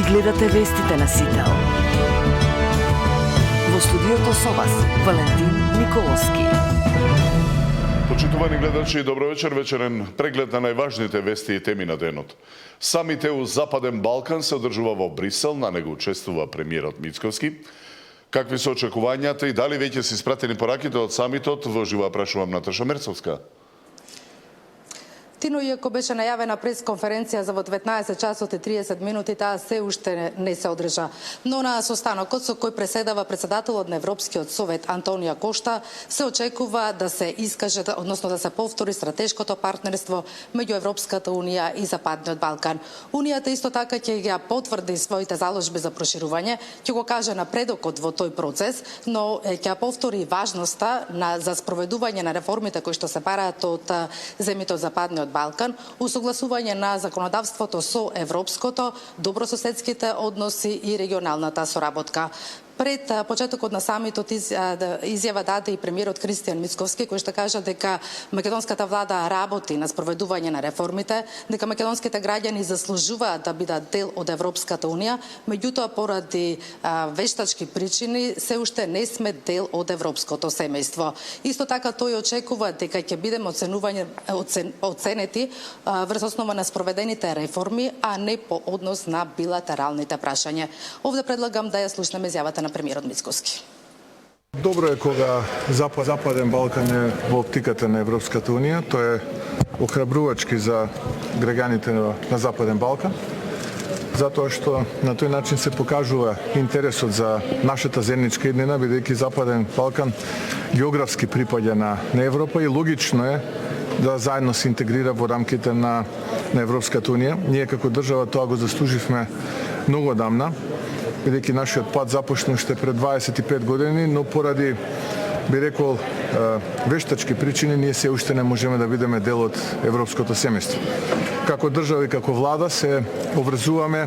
гледате вестите на Сител. Во студиото со вас, Валентин Николовски. Почитувани гледачи, добро вечер. Вечерен преглед на најважните вести и теми на денот. Самит ЕУ Западен Балкан се одржува во Брисел, на него учествува премиерот Мицковски. Какви се очекувањата и дали веќе се испратени пораките од самитот, во живо прашувам Наташа Мерцовска. Тино, иако беше најавена пресконференција за во 19 часот и 30 минути, таа се уште не се одржа. Но на состанокот со кој преседава председателот на Европскиот совет Антонио Кошта, се очекува да се искаже, односно да се повтори стратешкото партнерство меѓу Европската унија и Западниот Балкан. Унијата исто така ќе ја потврди своите заложби за проширување, ќе го каже напредокот во тој процес, но ќе повтори важноста за спроведување на реформите кои што се бараат од земјите од Западниот Балкан, усогласување на законодавството со европското, добрососедските односи и регионалната соработка. Пред почетокот на самитот изјава даде и премиерот Кристијан Мицковски, кој што кажа дека македонската влада работи на спроведување на реформите, дека македонските граѓани заслужуваат да бидат дел од Европската унија, меѓутоа поради вештачки причини се уште не сме дел од европското семејство. Исто така тој очекува дека ќе бидеме оценети врз основа на спроведените реформи, а не по однос на билатералните прашања. Овде предлагам да ја слушнеме изјавата на премиерот Мицковски. Добро е кога Западен Балкан е во оптиката на Европската унија. Тоа е охрабрувачки за граѓаните на Западен Балкан, затоа што на тој начин се покажува интересот за нашата заедничка иднина, бидејќи Западен Балкан географски припаѓа на Европа и логично е да заедно се интегрира во рамките на Европската унија. Ние како држава тоа го заслуживме многу одамна, бидејќи нашиот пат започна уште пред 25 години, но поради, би рекол, вештачки причини, ние се уште не можеме да бидеме дел од европското семејство. Како држава и како влада се обврзуваме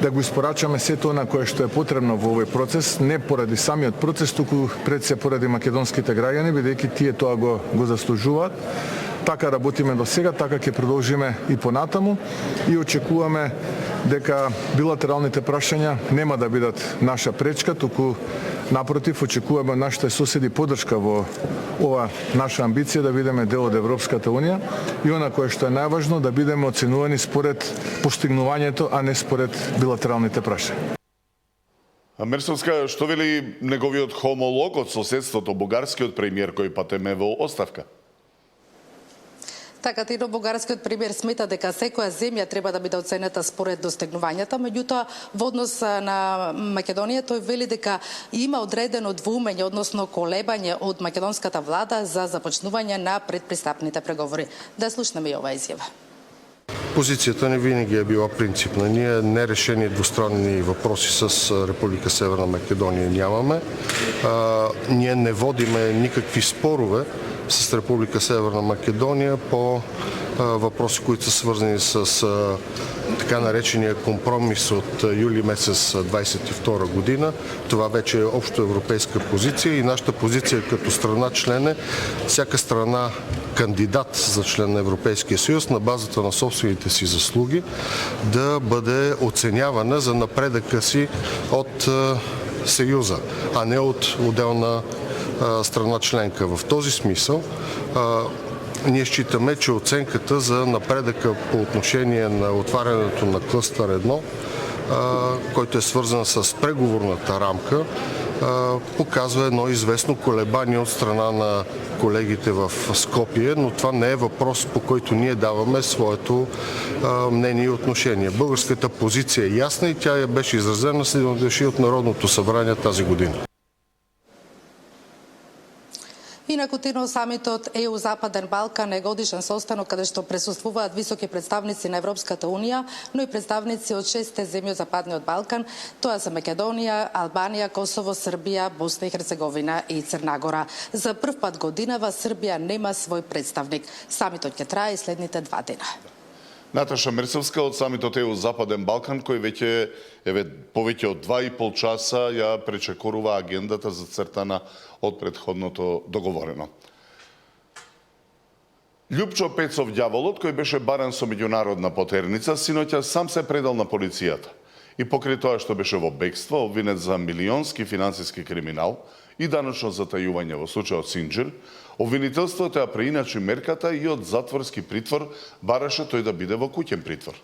да го испорачаме сето она кое што е потребно во овој процес, не поради самиот процес, туку пред се поради македонските граѓани, бидејќи тие тоа го заслужуваат. Така работиме до сега, така ќе продолжиме и понатаму и очекуваме дека билатералните прашања нема да бидат наша пречка, туку напротив очекуваме нашите соседи поддршка во ова наша амбиција да бидеме дел од Европската унија и она кое што е најважно да бидеме оценувани според постигнувањето, а не според билатералните прашања. Мерцовска, што вели неговиот хомолог од соседството, бугарскиот премиер кој патеме во оставка? Така, Тино, бугарскиот премиер смета дека секоја земја треба да биде оценета според достигнувањата, меѓутоа во однос на Македонија тој вели дека има одредено двоумење, односно колебање од македонската влада за започнување на предпристапните преговори. Да слушнеме и оваа изјава. Позицијата ни винаги е била принципна. Ние нерешени двустранни въпроси с Република Северна Македонија нямаме. Ние не водиме никакви спорове с Република Северна Македонија по въпроси, които са свързани с така наречения компромис от юли месец 22 година. Това вече е общо европейска позиция и нашата позиция като страна член е всяка страна кандидат за член на Европейския съюз на базата на собствените си заслуги да бъде оценявана за напредъка си от Съюза, а не от отделна страна членка. В този смисъл ние считаме, че оценката за напредъка по отношение на отварянето на клъстър 1, който е свързан с преговорната рамка, показва едно известно колебание от страна на колегите в Скопие, но това не е въпрос, по който ние даваме своето мнение и отношение. Българската позиция е ясна и тя беше изразена с единодушие от Народното събрание тази година. Инаку, Тино, самитот ЕУ Западен Балкан е годишен состанок каде што присуствуваат високи представници на Европската унија, но и представници од 6 земји од Западниот Балкан. Тоа се Македонија, Албанија, Косово, Србија, Босна и Херцеговина и Црна Гора. За прв пат годинава Србија нема свој представник. Самитот ќе трае и следните 2 дена. Наташа Мерцовска од самитот ЕУ Западен Балкан, кој веќе повеќе од 2,5 часа ја пречекорува агендата зацртана од предходното договорено. Љупчо Пецов ѓаволот, кој беше баран со меѓународна потерница, синоќа сам се предал на полицијата. И покрај тоа што беше во бегство, обвинет за милионски финансиски криминал и даночно затајување во случајот Синџир, обвинителството ја преиначи мерката и од затворски притвор бараше тој да биде во куќен притвор.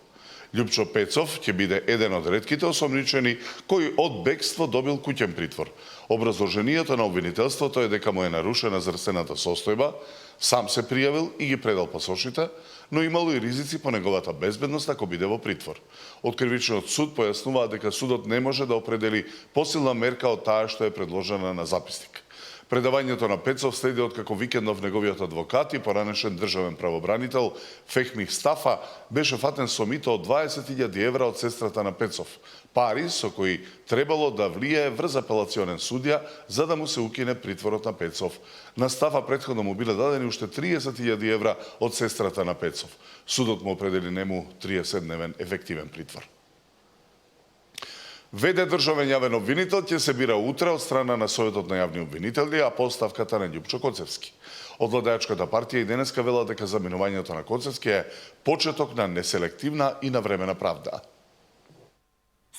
Љупчо Пецов ќе биде еден од ретките осомничени кој од бегство добил куќен притвор. Образложението на обвинителството е дека му е нарушена здравствената состојба, сам се пријавил и ги предал пасошите, но имало и ризици по неговата безбедност ако биде во притвор. Од кривичниот суд појаснуваа дека судот не може да определи посилна мерка од таа што е предложена на записник. Предавањето на Пецов следи откако викендов неговиот адвокат и поранешен државен правобранител Фехми Стафа беше фатен со мито од 20.000 евра од сестрата на Пецов, пари со кои требало да влијае врз апелационен судија за да му се укине притворот на Пецов. На Стафа претходно му биле дадени уште 30.000 евра од сестрата на Пецов. Судот му определи нему 30-дневен ефективен притвор. ВД државен јавен обвинител ќе се бира утре од страна на Советот на јавни обвинители, а по оставката на Љупчо Коцевски. Од владеачката партија и денеска вела дека заминувањето на Коцевски е почеток на неселективна и навремена правда.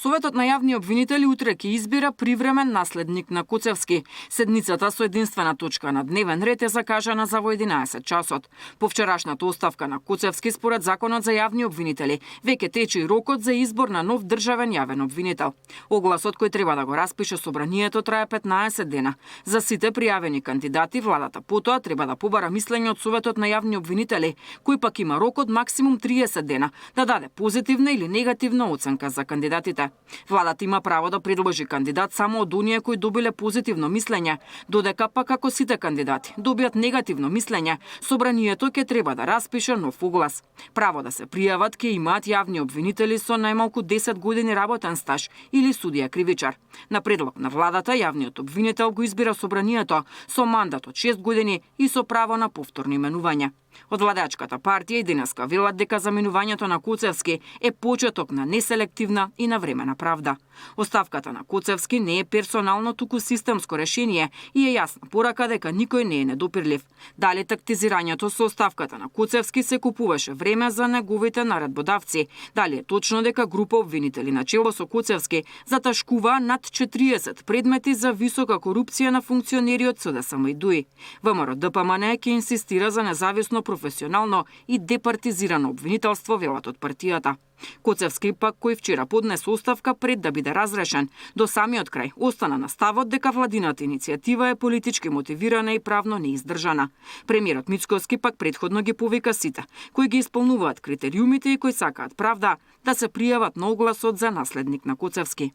Советот на јавни обвинители утре ќе избира привремен наследник на Коцевски. Седницата со единствена точка на дневен ред е закажана за во 11 часот. По вчерашната оставка на Коцевски според Законот за јавни обвинители, веќе тече и рокот за избор на нов државен јавен обвинител. Огласот кој треба да го распише собранието трае 15 дена. За сите пријавени кандидати, владата потоа треба да побара мислење од Советот на јавни обвинители, кој пак има рок од максимум 30 дена да даде позитивна или негативна оценка за кандидатите. Владата има право да предложи кандидат само од оние кои добиле позитивно мислење, додека пак ако сите кандидати добијат негативно мислење, собранието ќе треба да распише нов оглас. Право да се пријават ќе имаат јавни обвинители со најмалку 10 години работен стаж или судија кривичар. На предлог на владата, јавниот обвинител го избира собранието со мандат од 6 години и со право на повторно именување. Од владеачката партија и денеска велат дека заминувањето на Коцевски е почеток на неселективна и навремена правда. Оставката на Коцевски не е персонално, туку системско решение и е јасна порака дека никој не е недопирлив. Дали тактизирањето со оставката на Коцевски се купуваше време за неговите наредбодавци? Дали е точно дека група обвинители на чело со Коцевски заташкуваа над 40 предмети за висока корупција на функционери од СДСМ и ДУИ? ВМРО ДПМН ќе инсистира за независно, професионално и департизирано обвинителство, велат од партијата. Коцевски пак, кој вчера поднесе оставка пред да биде разрешен, до самиот крај остана на ставот дека владината иницијатива е политички мотивирана и правно неиздржана. Премиерот Мицковски пак претходно ги повика сите кои ги исполнуваат критериумите и кои сакаат правда да се пријават на огласот за наследник на Коцевски.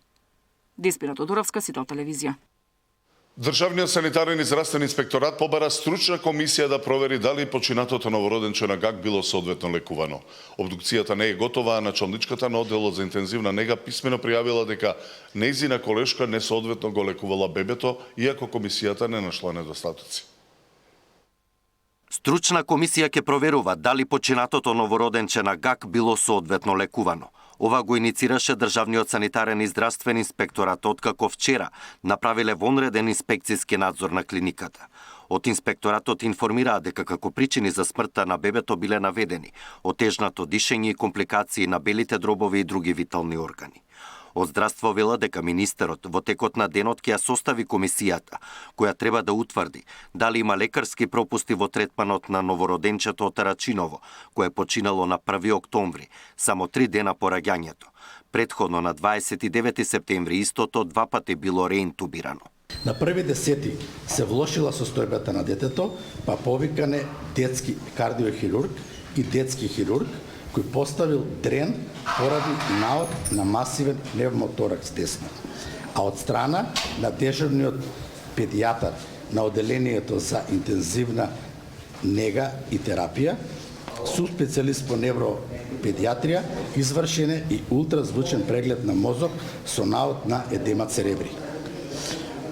Деспира Тодоровска, Сител телевизија. Државниот санитарен и здравствен инспекторат побара стручна комисија да провери дали починатото новороденче на Гак било соодветно лекувано. Обдукцијата не е готова, а началничката на одделот за интензивна нега писмено пријавила дека нејзина колешка несоодветно го лекувала бебето, иако комисијата не нашла недостатоци. Стручна комисија ќе проверува дали починатото новороденче на Гак било соодветно лекувано. Ова го иницираше Државниот санитарен и здравствен инспекторат откако вчера направиле вонреден инспекцијски надзор на клиниката. Од инспекторатот информираа дека како причини за смртта на бебето биле наведени отежнато дишење и компликации на белите дробови и други витални органи. Од здравство вела дека министерот во текот на денот ќе ја состави комисијата, која треба да утврди дали има лекарски пропусти во третманот на новороденчето од Тарачиново, кое починало на 1 октомври, само 3 дена по раѓањето. Предходно на 29 септември истото 2 пати било реинтубирано. На 1.10 се влошила состојбата на детето, па повикане детски кардиохирург и детски хирург, кој поставил дрен поради наод на масивен пневмоторакс десно. А од страна на дежурниот педијатар на одделението за интензивна нега и терапија, субспецијалист по невропедијатрија, извршене и ултразвучен преглед на мозок со наод на едема церебри.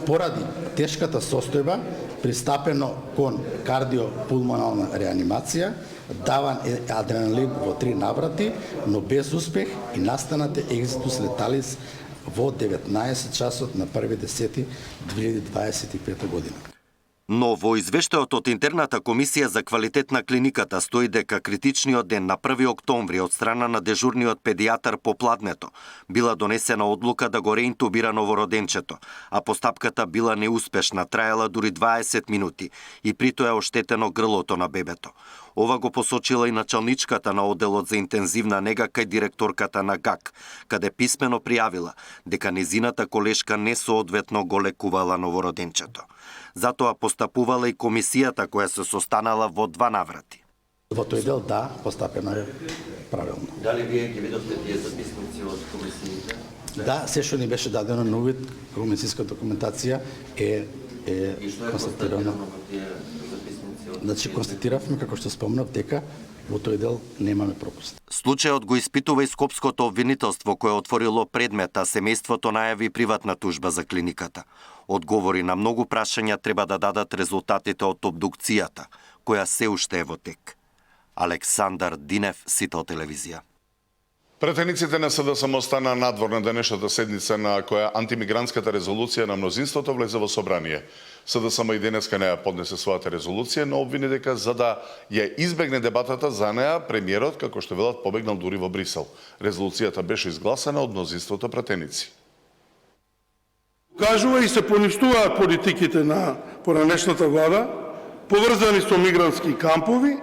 Поради тешката состојба, пристапено кон кардиопулмонална реанимација, даван е адреналин во 3 наврати, но без успех и настанате екзитус леталис во 19 часот на 1.10.2025 година. Но во извештајот од интерната комисија за квалитет на клиниката стои дека критичниот ден на 1 октомври од страна на дежурниот педијатар по Пладнето била донесена одлука да го реинтубира новороденчето, а постапката била неуспешна, траела дури 20 минути и притоа е оштетено грлото на бебето. Ова го посочила и началничката на одделот за интензивна нега кај директорката на ГАК, каде писмено пријавила дека незината колешка несоодветно го лекувала новороденчето. Затоа постапувала и комисијата која се состанала во 2 наврати. Во тој дел да, постапено е правилно. Дали вие ги видовте тие записници од комисиите? Да, се што ни беше дадено на увид, комисијска документација е констатирано. Во тие записници од... Значи, констатиравме, како што спомнав, дека во тој дел немаме пропуст. Случајот го испитува и Скопското обвинителство кое отворило предмет, а семејството најави приватна тужба за клиниката. Одговори на многу прашања треба да дадат резултатите од обдукцијата, која се уште е во тек. Александар Динев, Сител телевизија. Претениците на СДСМ остана надвор на денешната седница на која антимигрантската резолуција на мнозинството влезе во собрание. СДСМ и денеска неа поднесе својата резолуција, но обвини дека за да ја избегне дебатата за неа, премиерот, како што велат, побегнал дури во Брисел. Резолуцијата беше изгласана од мнозинството претеници. Кажува и се поништуваат политиките на поранешната влада, поврзани со мигрантски кампови,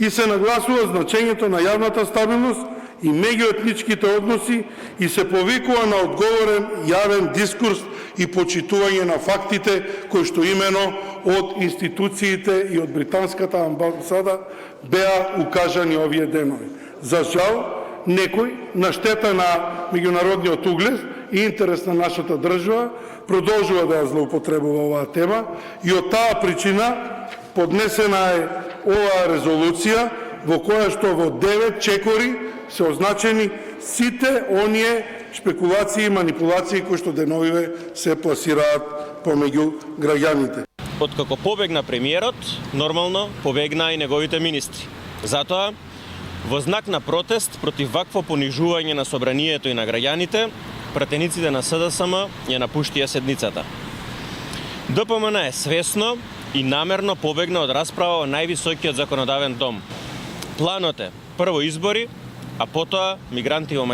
и се нагласува значењето на јавната стабилност и меѓуетничките односи и се повикува на одговорен јавен дискурс и почитување на фактите кои што имено од институциите и од британската амбасада беа укажани овие денови. За жал, некој на штета на меѓународниот углед и интерес на нашата држава продолжува да ја злоупотребува оваа тема и од таа причина поднесена е оваа резолуција во која што во 9 чекори се означени сите оние шпекулации и манипулации кои што деновиве се пласираат помеѓу граѓаните. Откако побегна премиерот, нормално побегна и неговите министри. Затоа, во знак на протест против вакво понижување на собранието и на граѓаните, пратениците на СДСМ ја напуштија седницата. ДПМН е свесно и намерно побегна од расправа во највисокиот законодавен дом. Планот е прво избори, а потоа мигранти во Македонија.